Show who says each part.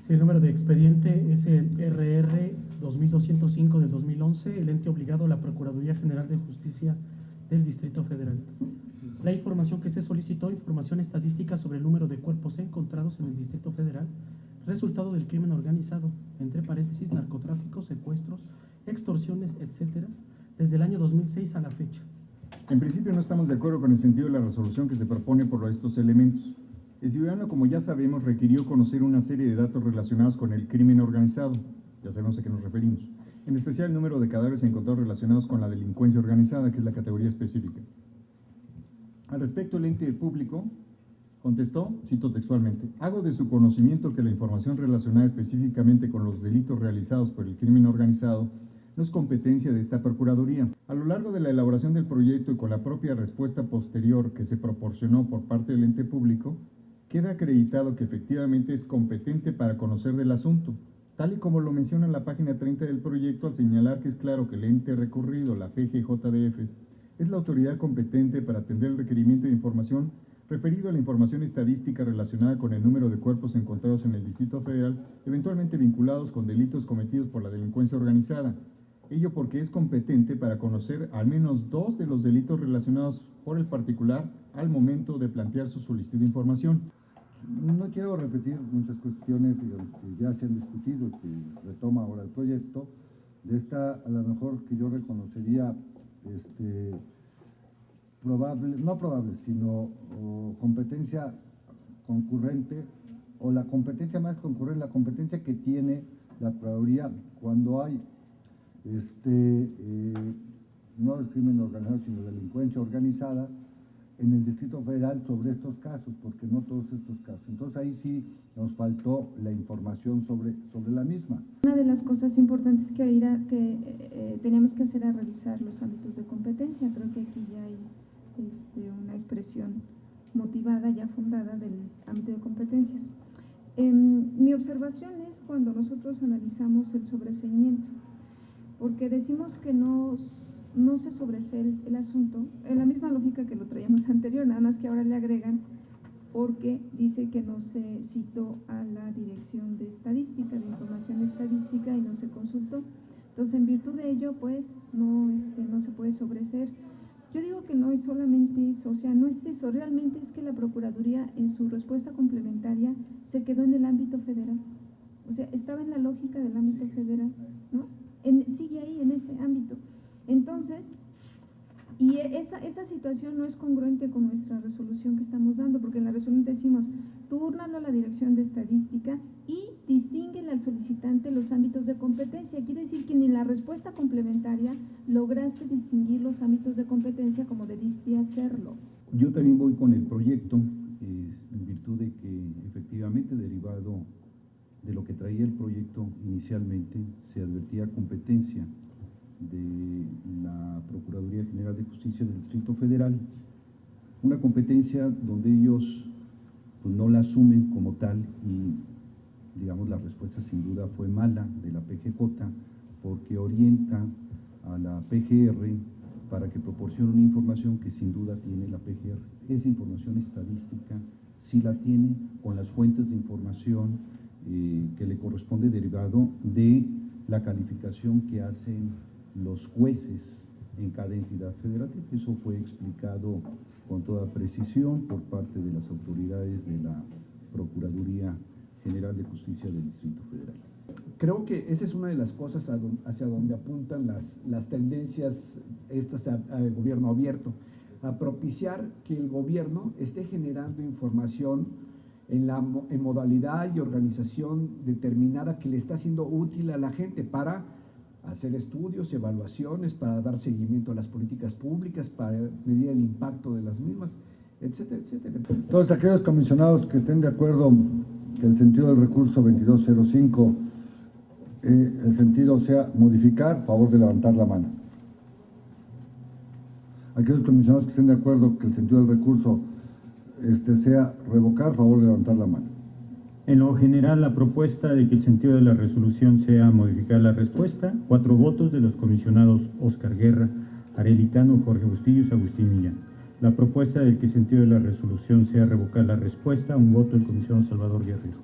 Speaker 1: Sí, el número de expediente es el RR 2205 del 2011, el ente obligado a la Procuraduría General de Justicia del Distrito Federal. La información que se solicitó, información estadística sobre el número de cuerpos encontrados en el Distrito Federal, resultado del crimen organizado, entre paréntesis, narcotráfico, secuestros, extorsiones, etcétera, desde el año 2006 a la fecha.
Speaker 2: En principio no estamos de acuerdo con el sentido de la resolución que se propone por estos elementos. El ciudadano, como ya sabemos, requirió conocer una serie de datos relacionados con el crimen organizado, ya sabemos a qué nos referimos, en especial el número de cadáveres encontrados relacionados con la delincuencia organizada, que es la categoría específica. Al respecto, el ente público contestó, cito textualmente: hago de su conocimiento que la información relacionada específicamente con los delitos realizados por el crimen organizado no es competencia de esta Procuraduría. A lo largo de la elaboración del proyecto y con la propia respuesta posterior que se proporcionó por parte del ente público, queda acreditado que efectivamente es competente para conocer del asunto, tal y como lo menciona en la página 30 del proyecto, al señalar que es claro que el ente recurrido, la PGJDF, es la autoridad competente para atender el requerimiento de información referido a la información estadística relacionada con el número de cuerpos encontrados en el Distrito Federal, eventualmente vinculados con delitos cometidos por la delincuencia organizada. Ello porque es competente para conocer al menos 2 de los delitos relacionados por el particular al momento de plantear su solicitud de información.
Speaker 3: No quiero repetir muchas cuestiones, digamos, que ya se han discutido, que retoma ahora el proyecto. De esta, a lo mejor que yo reconocería sino competencia concurrente, o la competencia más concurrente, la competencia que tiene la Procuraduría cuando hay no el crimen organizado, sino delincuencia organizada en el Distrito Federal sobre estos casos, porque no todos estos casos. Entonces ahí sí nos faltó la información sobre la misma.
Speaker 4: Una de las cosas importantes que teníamos que hacer era revisar los ámbitos de competencia. Creo que aquí ya hay una expresión motivada, ya fundada del ámbito de competencias. Mi observación es cuando nosotros analizamos el sobreseimiento, porque decimos que no se sobresee el asunto, en la misma lógica que lo traíamos anterior, nada más que ahora le agregan porque dice que no se citó a la Dirección de Estadística, de Información Estadística, y no se consultó. Entonces, en virtud de ello, pues, no se puede sobreseer. Yo digo que no es solamente eso, o sea, no es eso, realmente es que la Procuraduría en su respuesta complementaria se quedó en el ámbito federal, o sea, estaba en la lógica del ámbito federal, ¿no? Sigue ahí en ese ámbito. Entonces, y esa situación no es congruente con nuestra resolución que estamos dando, porque en la resolución decimos, túrnalo a la Dirección de Estadística y distínguele al solicitante los ámbitos de competencia. Quiere decir que ni en la respuesta complementaria lograste distinguir los ámbitos de competencia como debiste hacerlo.
Speaker 5: Yo también voy con el proyecto, en virtud de que efectivamente, derivado de lo que traía el proyecto inicialmente, se advertía competencia de la Procuraduría General de Justicia del Distrito Federal, una competencia donde ellos pues, no la asumen como tal, y digamos la respuesta sin duda fue mala de la PGJ, porque orienta a la PGR para que proporcione una información que sin duda tiene la PGR. Esa información estadística sí la tiene, con las fuentes de información que le corresponde, derivado de la calificación que hacen los jueces en cada entidad federativa. Eso fue explicado con toda precisión por parte de las autoridades de la Procuraduría General de Justicia del Distrito Federal.
Speaker 6: Creo que esa es una de las cosas hacia donde apuntan las tendencias estas al gobierno abierto, a propiciar que el gobierno esté generando información en modalidad y organización determinada que le está siendo útil a la gente para hacer estudios, evaluaciones, para dar seguimiento a las políticas públicas, para medir el impacto de las mismas, etcétera, etcétera.
Speaker 3: Todos aquellos comisionados que estén de acuerdo que el sentido del recurso 2205, el sentido sea modificar, favor de levantar la mano. Aquellos comisionados que estén de acuerdo que el sentido del recurso sea revocar, favor de levantar la mano.
Speaker 7: En lo general, la propuesta de que el sentido de la resolución sea modificar la respuesta, 4 votos de los comisionados Óscar Guerra, Arely Cano, Jorge Bustillos, Agustín Millán. La propuesta de que el sentido de la resolución sea revocar la respuesta, 1 voto del comisionado Salvador Guerrero.